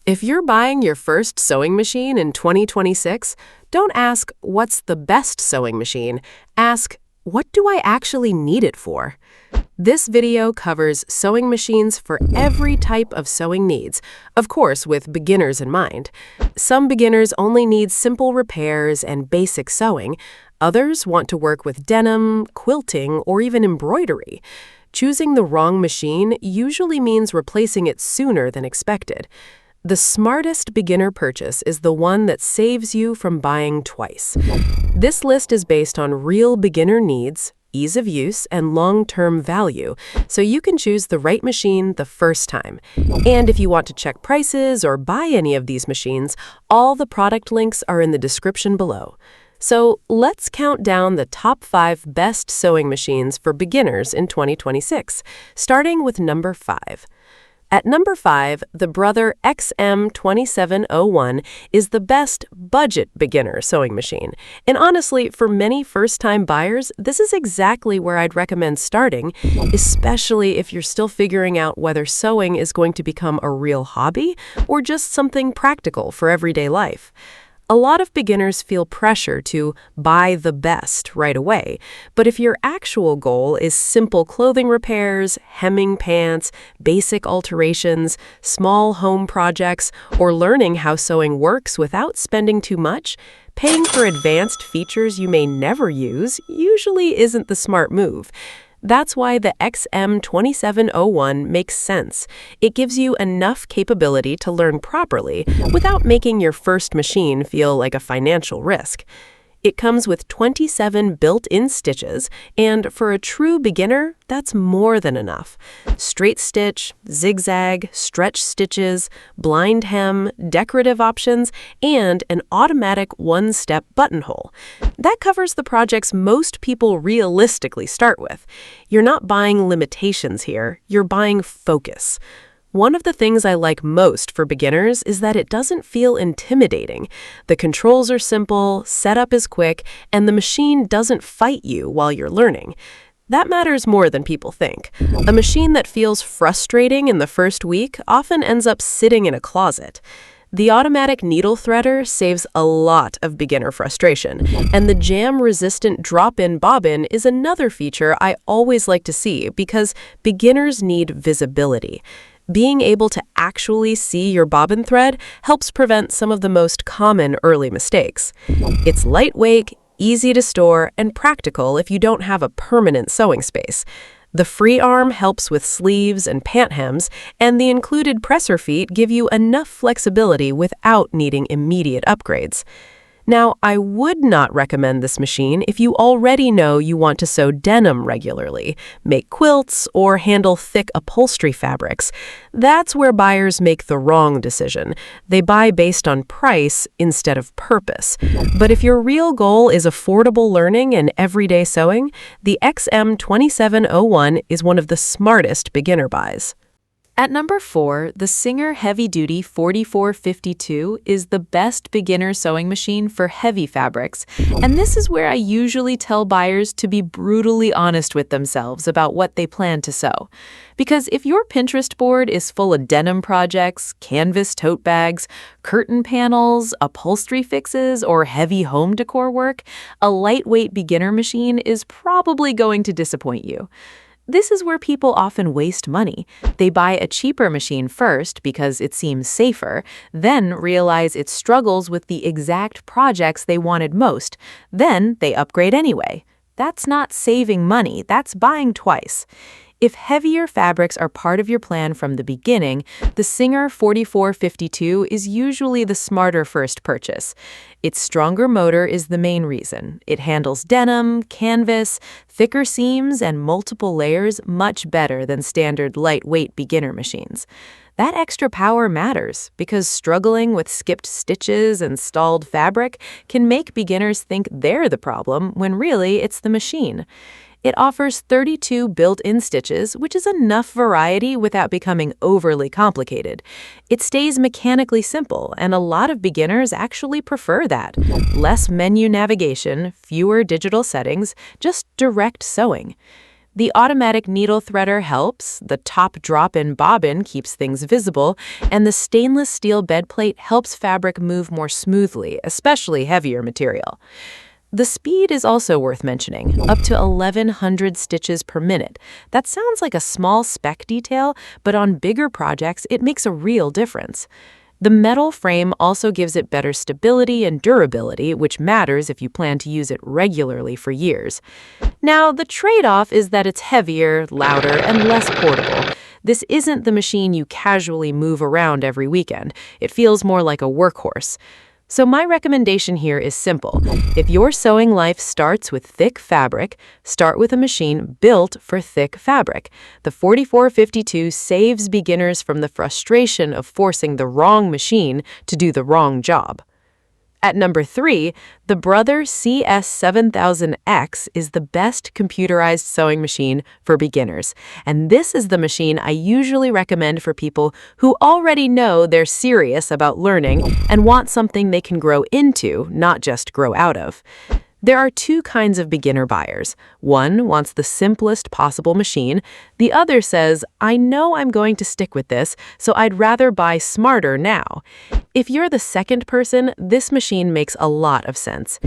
If you're buying your first sewing machine in 2026, don't ask, what's the best sewing machine? Ask, what do I actually need it for? This video covers sewing machines for every type of sewing needs, of course with beginners in mind. Some beginners only need simple repairs and basic sewing. Others want to work with denim, quilting, or even embroidery. Choosing the wrong machine usually means replacing it sooner than expected. The smartest beginner purchase is the one that saves you from buying twice. This list is based on real beginner needs, ease of use, and long-term value, so you can choose the right machine the first time. And if you want to check prices or buy any of these machines, all the product links are in the description below. So let's count down the top 5 best sewing machines for beginners in 2026, starting with number 5. At number 5, the Brother XM2701 is the best budget beginner sewing machine. And honestly, for many first-time buyers, this is exactly where I'd recommend starting, especially if you're still figuring out whether sewing is going to become a real hobby or just something practical for everyday life. A lot of beginners feel pressure to buy the best right away, but if your actual goal is simple clothing repairs, hemming pants, basic alterations, small home projects, or learning how sewing works without spending too much, paying for advanced features you may never use usually isn't the smart move. That's why the XM2701 makes sense. It gives you enough capability to learn properly without making your first machine feel like a financial risk. It comes with 27 built-in stitches, and for a true beginner, that's more than enough. Straight stitch, zigzag, stretch stitches, blind hem, decorative options, and an automatic one-step buttonhole. That covers the projects most people realistically start with. You're not buying limitations here, you're buying focus. One of the things I like most for beginners is that it doesn't feel intimidating. The controls are simple, setup is quick, and the machine doesn't fight you while you're learning. That matters more than people think. A machine that feels frustrating in the first week often ends up sitting in a closet. The automatic needle threader saves a lot of beginner frustration, and the jam-resistant drop-in bobbin is another feature I always like to see because beginners need visibility. Being able to actually see your bobbin thread helps prevent some of the most common early mistakes. It's lightweight, easy to store, and practical if you don't have a permanent sewing space. The free arm helps with sleeves and pant hems, and the included presser feet give you enough flexibility without needing immediate upgrades. Now, I would not recommend this machine if you already know you want to sew denim regularly, make quilts, or handle thick upholstery fabrics. That's where buyers make the wrong decision. They buy based on price instead of purpose. But if your real goal is affordable learning and everyday sewing, the XM2701 is one of the smartest beginner buys. At number 4, the Singer Heavy Duty 4452 is the best beginner sewing machine for heavy fabrics, and this is where I usually tell buyers to be brutally honest with themselves about what they plan to sew. Because if your Pinterest board is full of denim projects, canvas tote bags, curtain panels, upholstery fixes, or heavy home decor work, a lightweight beginner machine is probably going to disappoint you. This is where people often waste money. They buy a cheaper machine first because it seems safer, then realize it struggles with the exact projects they wanted most. Then they upgrade anyway. That's not saving money, that's buying twice. If heavier fabrics are part of your plan from the beginning, the Singer 4452 is usually the smarter first purchase. Its stronger motor is the main reason. It handles denim, canvas, thicker seams, and multiple layers much better than standard lightweight beginner machines. That extra power matters because struggling with skipped stitches and stalled fabric can make beginners think they're the problem when really it's the machine. It offers 32 built-in stitches, which is enough variety without becoming overly complicated. It stays mechanically simple, and a lot of beginners actually prefer that. Less menu navigation, fewer digital settings, just direct sewing. The automatic needle threader helps, the top drop-in bobbin keeps things visible, and the stainless steel bed plate helps fabric move more smoothly, especially heavier material. The speed is also worth mentioning, up to 1,100 stitches per minute. That sounds like a small spec detail, but on bigger projects, it makes a real difference. The metal frame also gives it better stability and durability, which matters if you plan to use it regularly for years. Now, the trade-off is that it's heavier, louder, and less portable. This isn't the machine you casually move around every weekend. It feels more like a workhorse. So my recommendation here is simple. If your sewing life starts with thick fabric, start with a machine built for thick fabric. The 4452 saves beginners from the frustration of forcing the wrong machine to do the wrong job. At number 3, the Brother CS7000X is the best computerized sewing machine for beginners. And this is the machine I usually recommend for people who already know they're serious about learning and want something they can grow into, not just grow out of. There are two kinds of beginner buyers. One wants the simplest possible machine. The other says, I know I'm going to stick with this, so I'd rather buy smarter now. If you're the second person, this machine makes a lot of sense.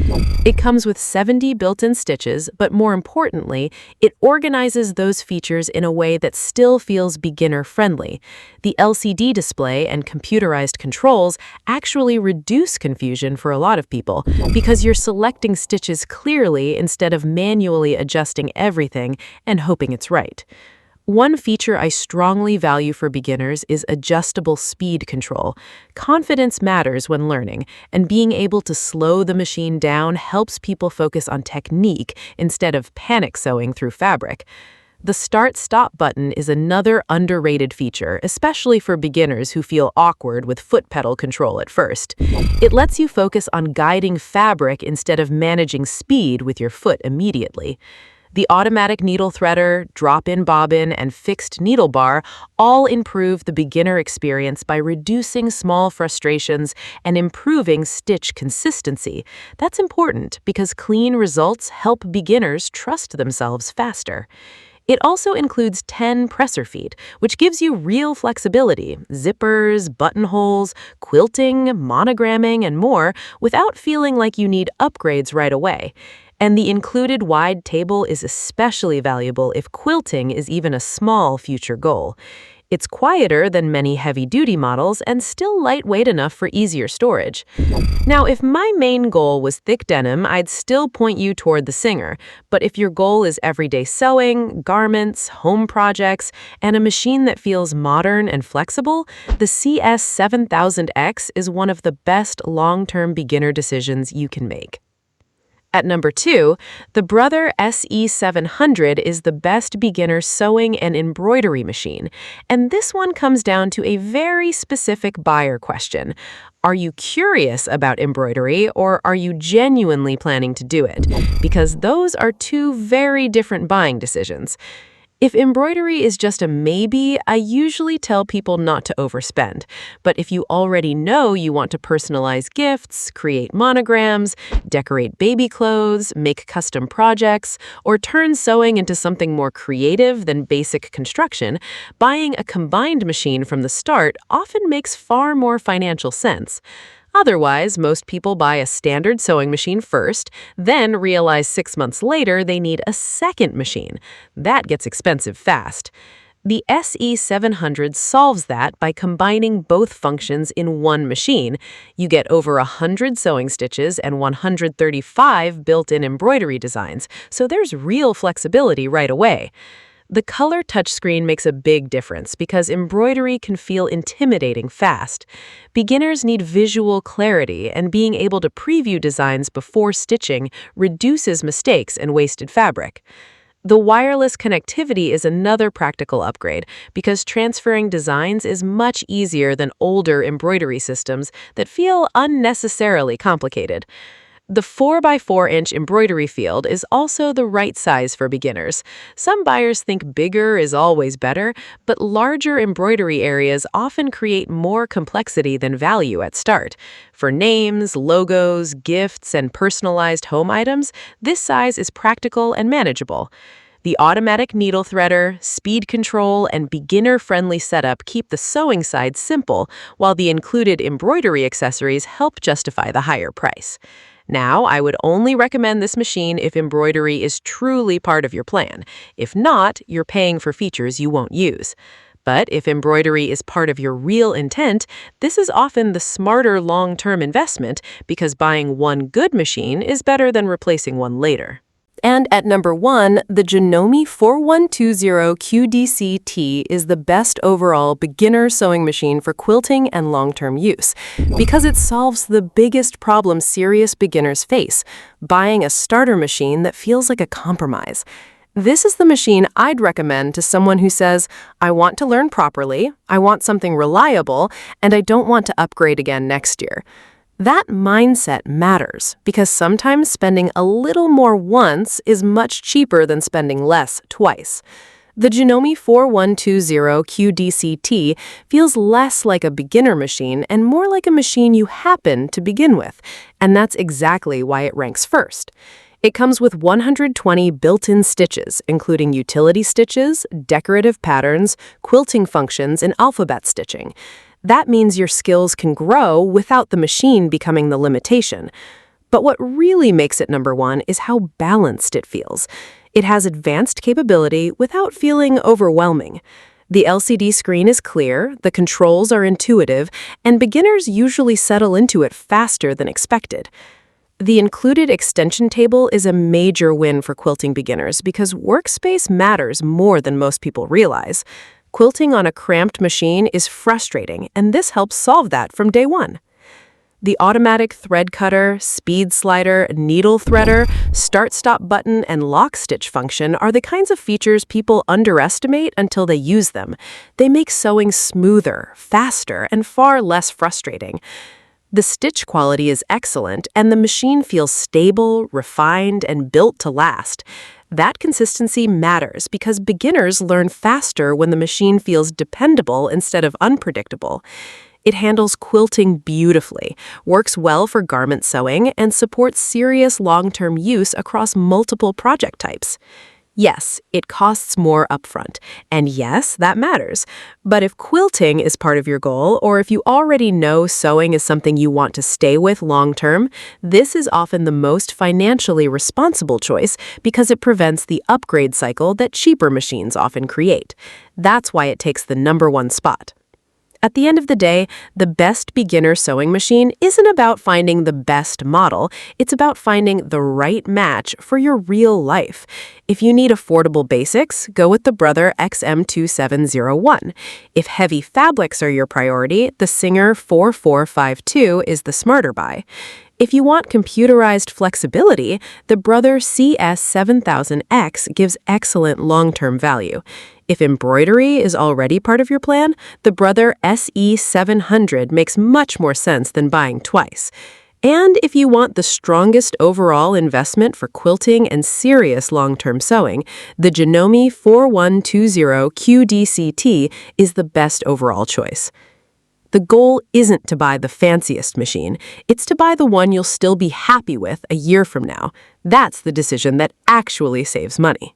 It comes with 70 built-in stitches, but more importantly, it organizes those features in a way that still feels beginner-friendly. The LCD display and computerized controls actually reduce confusion for a lot of people because you're selecting stitches clearly instead of manually adjusting everything and hoping it's right. One feature I strongly value for beginners is adjustable speed control. Confidence matters when learning, and being able to slow the machine down helps people focus on technique instead of panic sewing through fabric. The Start-Stop button is another underrated feature, especially for beginners who feel awkward with foot pedal control at first. It lets you focus on guiding fabric instead of managing speed with your foot immediately. The automatic needle threader, drop-in bobbin, and fixed needle bar all improve the beginner experience by reducing small frustrations and improving stitch consistency. That's important because clean results help beginners trust themselves faster. It also includes 10 presser feet, which gives you real flexibility, zippers, buttonholes, quilting, monogramming, and more without feeling like you need upgrades right away. And the included wide table is especially valuable if quilting is even a small future goal. It's quieter than many heavy-duty models and still lightweight enough for easier storage. Now, if my main goal was thick denim, I'd still point you toward the Singer. But if your goal is everyday sewing, garments, home projects, and a machine that feels modern and flexible, the CS7000X is one of the best long-term beginner decisions you can make. At number 2, the Brother SE700 is the best beginner sewing and embroidery machine. And this one comes down to a very specific buyer question. Are you curious about embroidery, or are you genuinely planning to do it? Because those are two very different buying decisions. If embroidery is just a maybe, I usually tell people not to overspend. But if you already know you want to personalize gifts, create monograms, decorate baby clothes, make custom projects, or turn sewing into something more creative than basic construction, buying a combined machine from the start often makes far more financial sense. Otherwise, most people buy a standard sewing machine first, then realize 6 months later they need a second machine. That gets expensive fast. The SE700 solves that by combining both functions in one machine. You get over 100 sewing stitches and 135 built-in embroidery designs, so there's real flexibility right away. The color touchscreen makes a big difference because embroidery can feel intimidating fast. Beginners need visual clarity, and being able to preview designs before stitching reduces mistakes and wasted fabric. The wireless connectivity is another practical upgrade because transferring designs is much easier than older embroidery systems that feel unnecessarily complicated. The 4x4-inch embroidery field is also the right size for beginners. Some buyers think bigger is always better, but larger embroidery areas often create more complexity than value at start. For names, logos, gifts, and personalized home items, this size is practical and manageable. The automatic needle threader, speed control, and beginner-friendly setup keep the sewing side simple, while the included embroidery accessories help justify the higher price. Now, I would only recommend this machine if embroidery is truly part of your plan. If not, you're paying for features you won't use. But if embroidery is part of your real intent, this is often the smarter long-term investment because buying one good machine is better than replacing one later. And at number 1, the Janome 4120 QDCT is the best overall beginner sewing machine for quilting and long-term use because it solves the biggest problem serious beginners face, buying a starter machine that feels like a compromise. This is the machine I'd recommend to someone who says, I want to learn properly, I want something reliable, and I don't want to upgrade again next year. That mindset matters because sometimes spending a little more once is much cheaper than spending less twice. The Janome 4120 QDCT feels less like a beginner machine and more like a machine you happen to begin with, and that's exactly why it ranks first. It comes with 120 built-in stitches, including utility stitches, decorative patterns, quilting functions, and alphabet stitching. That means your skills can grow without the machine becoming the limitation. But what really makes it number 1 is how balanced it feels. It has advanced capability without feeling overwhelming. The LCD screen is clear, the controls are intuitive, and beginners usually settle into it faster than expected. The included extension table is a major win for quilting beginners because workspace matters more than most people realize. Quilting on a cramped machine is frustrating, and this helps solve that from day one. The automatic thread cutter, speed slider, needle threader, start-stop button, and lock stitch function are the kinds of features people underestimate until they use them. They make sewing smoother, faster, and far less frustrating. The stitch quality is excellent, and the machine feels stable, refined, and built to last. That consistency matters because beginners learn faster when the machine feels dependable instead of unpredictable. It handles quilting beautifully, works well for garment sewing, and supports serious long-term use across multiple project types. Yes, it costs more upfront, and yes, that matters. But if quilting is part of your goal, or if you already know sewing is something you want to stay with long-term, this is often the most financially responsible choice because it prevents the upgrade cycle that cheaper machines often create. That's why it takes the number 1 spot. At the end of the day, the best beginner sewing machine isn't about finding the best model, it's about finding the right match for your real life. If you need affordable basics, go with the Brother XM2701. If heavy fabrics are your priority, the Singer 4452 is the smarter buy. If you want computerized flexibility, the Brother CS7000X gives excellent long-term value. If embroidery is already part of your plan, the Brother SE700 makes much more sense than buying twice. And if you want the strongest overall investment for quilting and serious long-term sewing, the Janome 4120 QDCT is the best overall choice. The goal isn't to buy the fanciest machine, it's to buy the one you'll still be happy with a year from now. That's the decision that actually saves money.